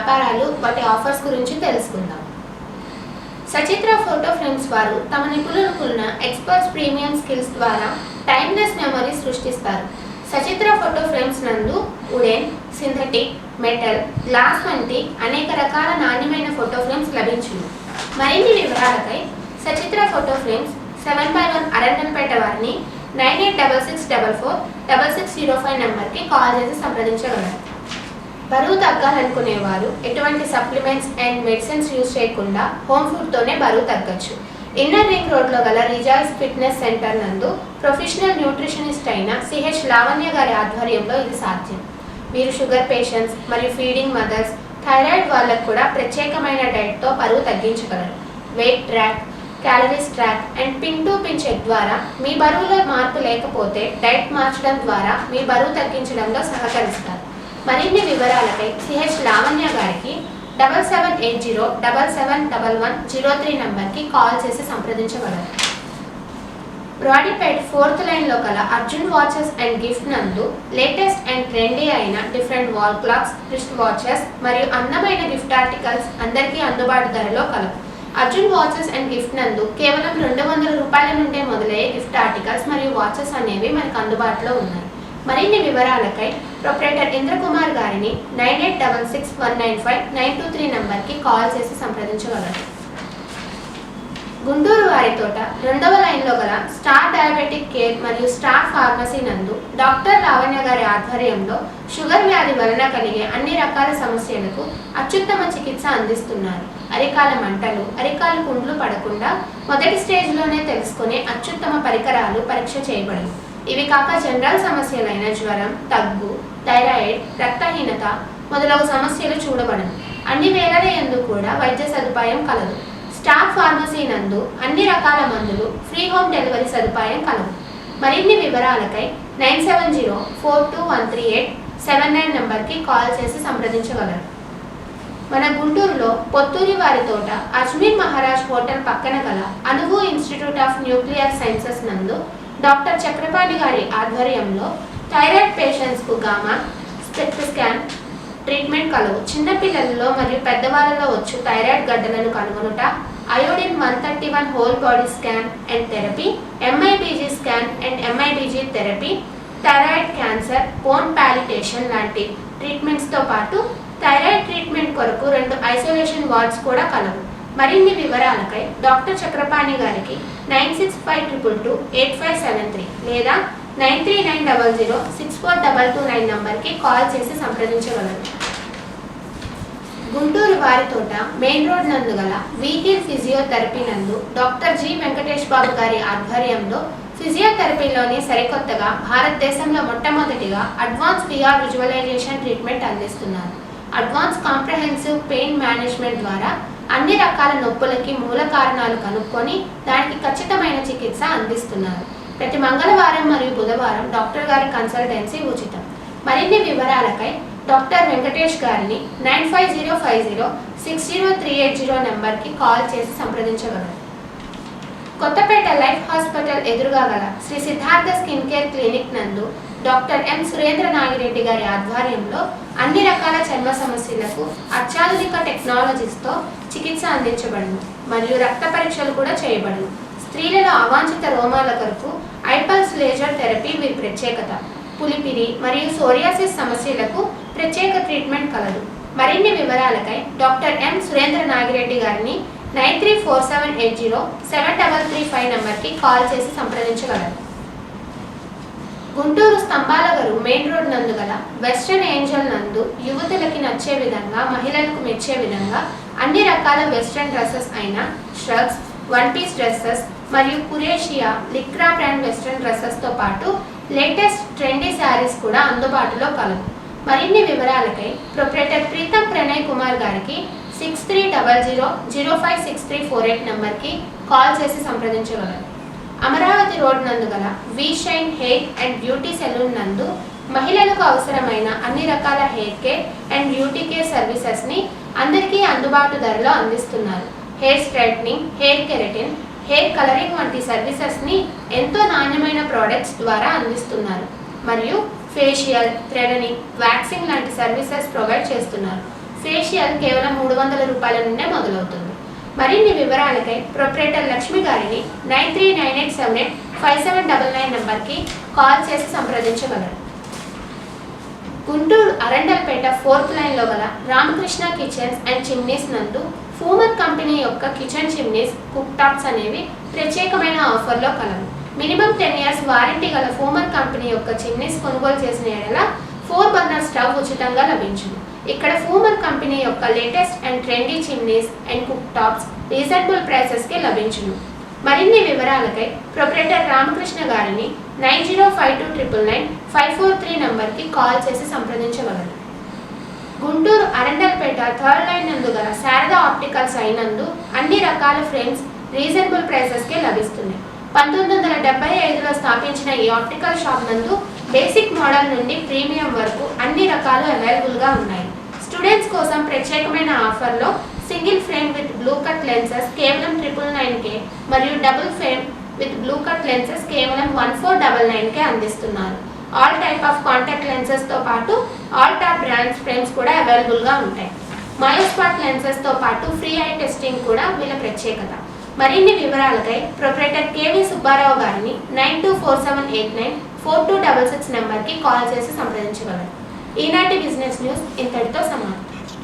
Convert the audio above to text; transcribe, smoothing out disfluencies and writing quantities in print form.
వ్యాపారాలు వాటి ఆఫర్స్ గురించి తెలుసుకుందాం. సచిత్ర ఫోటో ఫ్రేమ్స్ వారు తమ నిపుణులకున్న ఎక్స్పర్ట్స్ ప్రీమియం స్కిల్స్ ద్వారా టైమ్లెస్ మెమరీ సృష్టిస్తారు. సచిత్ర ఫోటో ఫ్రేమ్స్ నందు వుడెన్, సింథటిక్, మెటల్, గ్లాస్ వంటి అనేక రకాల నాణ్యమైన ఫోటో ఫ్రేమ్స్ లభించును. మరిన్ని వివరాలకై సచిత్ర ఫోటో ఫ్రేమ్స్ 7/1 అరండల్పేట వారిని 9866446605 నెంబర్కి కాల్ చేసి సంప్రదించగలరు. బరువు తగ్గాలనుకునేవారు ఎటువంటి సప్లిమెంట్స్ అండ్ మెడిసిన్స్ యూజ్ చేయకుండా హోమ్ ఫుడ్తోనే బరువు తగ్గచ్చు. ఇన్నర్ రింగ్ రోడ్లో గల రిజాయిస్ ఫిట్నెస్ సెంటర్ నందు ప్రొఫెషనల్ న్యూట్రిషనిస్ట్ అయిన సిహెచ్ లావణ్య గారి ఆధ్వర్యంలో ఇది సాధ్యం. మీరు షుగర్ పేషెంట్స్ మరియు ఫీడింగ్ మదర్స్, థైరాయిడ్ వాళ్ళకు కూడా ప్రత్యేకమైన డైట్తో బరువు తగ్గించగలరు. Weight track, calories track and pin to pin check ద్వారా మీ బరువులో మార్పు లేకపోతే డైట్ మార్చడం ద్వారా మీ బరువు తగ్గించడంలో సహకరిస్తారు. మరిన్ని వివరాలపై సిహెచ్ లావణ్య గారికి 7780771103 నంబర్కి కాల్ చేసి సంప్రదించగలరు. బ్రాడీపేట్ 4th లైన్లో గల అర్జున్ వాచెస్ అండ్ గిఫ్ట్ నందు లేటెస్ట్ అండ్ ట్రెండీ అయిన different wall clocks, wrist watches మరియు అందమైన గిఫ్ట్ ఆర్టికల్స్ అందరికీ అందుబాటు ధరలో కలవు. అర్జున్ వాచెస్ అండ్ గిఫ్ట్ నందు కేవలం 200 రూపాయల నుండే మొదలయ్యే గిఫ్ట్ ఆర్టికల్స్ మరియు వాచెస్ అనేవి మనకు అందుబాటులో ఉన్నాయి. మరిన్ని వివరాలకై ప్రొపరేటర్ ఇంద్రకుమార్ గారిని 9866195923 నంబర్కి కాల్ చేసి సంప్రదించగలరు. గుంటూరు వారి తోట 2వ లైన్లో గల స్టార్ డయాబెటిక్ కేర్ మరియు స్టార్ ఫార్మసీ నందు డాక్టర్ లావణ్య గారి ఆధ్వర్యంలో షుగర్ వ్యాధి వలన కలిగే అన్ని రకాల సమస్యలకు అత్యుత్తమ చికిత్స అందిస్తున్నారు. అరికాల మంటలు, అరికాలు పుండ్లు పడకుండా మొదటి స్టేజ్లోనే తెలుసుకునే అత్యుత్తమ పరికరాలు పరీక్ష చేయబడవు. ఇవి కాక జనరల్ సమస్యలైన జ్వరం, దగ్గు, థైరాయిడ్, రక్తహీనత మొదలగు సమస్యలు చూడబడను. అన్ని వేళల యందు కూడా వైద్య సదుపాయం కలదు. స్టార్ ఫార్మసీ నందు అన్ని రకాల మందులు, ఫ్రీ హోమ్ డెలివరీ సదుపాయం కలదు. మరిన్ని వివరాలకై 9704213879 నంబర్కి కాల్ చేసి సంప్రదించగలరు. మన గుంటూరులో పొత్తూరి వారి తోట అజ్మీర్ మహారాజ్ హోటల్ పక్కన గల Anuvu institute of nuclear sciences నందు డాక్టర్ చక్రపాణి గారి ఆధ్వర్యంలో థైరాయిడ్ పేషెంట్స్కు గామా, స్పెక్ట్ స్కాన్ ట్రీట్మెంట్ కలవు. చిన్నపిల్లలలో మరియు పెద్దవాళ్ళలో వచ్చు థైరాయిడ్ గడ్డలను కనుగొనుట, iodine 131 whole body scan and therapy, MIBG scan and MIBG therapy, thyroid cancer, bone palliation లాంటి ట్రీట్మెంట్స్తో పాటు థైరాయిడ్ ట్రీట్మెంట్ కొరకు 2 ఐసోలేషన్ వార్డ్స్ కూడా కలవు. మరిన్ని వివరాలకై డాక్టర్ చక్రపాణి గారికి 9652228573 లేదా 9390064229 నంబర్కి కాల్ చేసి సంప్రదించగలరు. గుంటూరు వారి తోట మెయిన్ రోడ్ నందు గల వీహిల్ ఫిజియోథెరపీ నందు డాక్టర్ జి వెంకటేష్ బాబు గారి ఆధ్వర్యంలో ఫిజియోథెరపీలోని సరికొత్తగా భారతదేశంలో మొట్టమొదటిగా అడ్వాన్స్ విఆర్ విజువలైజేషన్ ట్రీట్మెంట్ అందిస్తున్నారు. అడ్వాన్స్ కాంప్రహెన్సివ్ పెయిన్ మేనేజ్మెంట్ ద్వారా అన్ని రకాల నొప్పులకి మూల కారణాలు కనుక్కొని దానికి ఖచ్చితమైన చికిత్స అందిస్తున్నారు. ప్రతి మంగళవారం మరియు బుధవారం డాక్టర్ గారి కన్సల్టెన్సీ ఉచితం. మరిన్ని వివరాలకై డాక్టర్ వెంకటేష్ గారిని 9505060380 నెంబర్కి కాల్ చేసి సంప్రదించగలరు. కొత్తపేట లైఫ్ హాస్పిటల్ ఎదురుగా గల Sri Siddhartha skin care clinic నందు డాక్టర్ ఎం సురేంద్ర నాగిరెడ్డి గారి ఆధ్వర్యంలో అన్ని రకాల చర్మ సమస్యలకు అత్యాధునిక టెక్నాలజీస్తో చికిత్స అందించబడును మరియు రక్త పరీక్షలు కూడా చేయబడును. స్త్రీలలో అవాంఛిత రోమాల కొరకు ఐపల్స్ లేజర్ థెరపీ వీరి ప్రత్యేకత. పులిపిరి మరియు సోరియాసిస్ సమస్యలకు ప్రత్యేక ట్రీట్మెంట్ కలదు. మరిన్ని వివరాలకై డాక్టర్ ఎం సురేంద్ర నాగిరెడ్డి గారిని 9347807335 నంబర్కి కాల్ చేసి సంప్రదించగలరు. గుంటూరు స్తంభాలగరు మెయిన్ రోడ్ నందు గల వెస్ట్రన్ ఏంజల్ నందు యువతులకి నచ్చే విధంగా, మహిళలకు మెచ్చే విధంగా అన్ని రకాల వెస్ట్రన్ డ్రెస్సెస్ అయిన షర్ట్స్, 1 పీస్ డ్రెస్సెస్ మరియు కురేషియా, లిక్రా బ్రాండ్ వెస్ట్రన్ డ్రెస్సెస్తో పాటు లేటెస్ట్ ట్రెండీ శారీస్ కూడా అందుబాటులో కలవు. మరిన్ని వివరాలకై ప్రొపరేటర్ ప్రీతం ప్రణయ్ కుమార్ గారికి 6300056348 నంబర్కి కాల్ చేసి సంప్రదించగలరు. అమరావతి రోడ్ నందు గల V shine hair and beauty salon నందు మహిళలకు అవసరమైన అన్ని రకాల hair care and beauty care సర్వీసెస్ని అందరికీ అందుబాటు ధరలో అందిస్తున్నారు. Hair straightening, hair keratin, hair colouring వంటి సర్వీసెస్ని ఎంతో నాణ్యమైన ప్రోడక్ట్స్ ద్వారా అందిస్తున్నారు మరియు ఫేషియల్, థ్రెడనింగ్, వ్యాక్సింగ్ లాంటి సర్వీసెస్ ప్రొవైడ్ చేస్తున్నారు. ఫేషియల్ కేవలం 300 రూపాయల నుండే మొదలవుతుంది. మరిన్ని వివరాలకై ప్రొప్రైటర్ లక్ష్మి గారిని 9398785799 నంబర్కి కాల్ చేసి సంప్రదించగలరు. గుంటూరు అరండల్పేట 4th లైన్లో గల రామకృష్ణ కిచెన్స్ అండ్ చిమ్నీస్ నందు ఫూమర్ కంపెనీ యొక్క కిచెన్ చిమ్నీస్, కుక్ టాప్స్ అనేవి ప్రత్యేకమైన ఆఫర్లో కలవు. మినిమం 10 years వారంటీ గల ఫూమర్ కంపెనీ యొక్క చిమ్నీస్ కొనుగోలు చేసిన ఎడల 4 బర్నర్ స్టవ్ ఉచితంగా లభించును. ఇక్కడ ఫూమర్ కంపెనీ యొక్క latest and trendy chimneys and cook tops reasonable ప్రైసెస్కి లభించును. మరిన్ని వివరాలకై ప్రొప్రైటర్ రామకృష్ణ గారిని 9052999543 నంబర్కి కాల్ చేసి సంప్రదించగలరు. గుంటూరు అరండల్పేట 3rd లైన్ నందు గల శారదా ఆప్టికల్స్ అయినందు అన్ని రకాల ఫ్రేమ్స్ రీజనబుల్ ప్రైసెస్కే లభిస్తున్నాయి. 1975లో స్థాపించిన ఈ ఆప్టికల్ షాప్ నందు బేసిక్ మోడల్ నుండి ప్రీమియం వరకు అన్ని రకాలు అవైలబుల్గా ఉన్నాయి. స్టూడెంట్స్ కోసం ప్రత్యేకమైన ఆఫర్లో single frame with blue cut lenses కేవలం 999కే మరియు double frame with blue cut lenses కేవలం 1499కే అందిస్తున్నారు. ఆల్ టైప్ ఆఫ్ కాంటాక్ట్ లెన్సెస్తో పాటు ఆల్ టాప్ బ్రాండ్స్ ఫ్రేమ్స్ కూడా అవైలబుల్గా ఉంటాయి. మయోస్పాట్ లెన్సెస్తో పాటు ఫ్రీ ఐ టెస్టింగ్ కూడా వీళ్ళ ప్రత్యేకత. మరిన్ని వివరాలకై ప్రొప్రైటర్ కేవీ సుబ్బారావు గారిని 9247894266 నంబర్కి కాల్ చేసి సంప్రదించగలరు. ఈనాటి బిజినెస్ న్యూస్ ఇంతటితో సమాప్తం.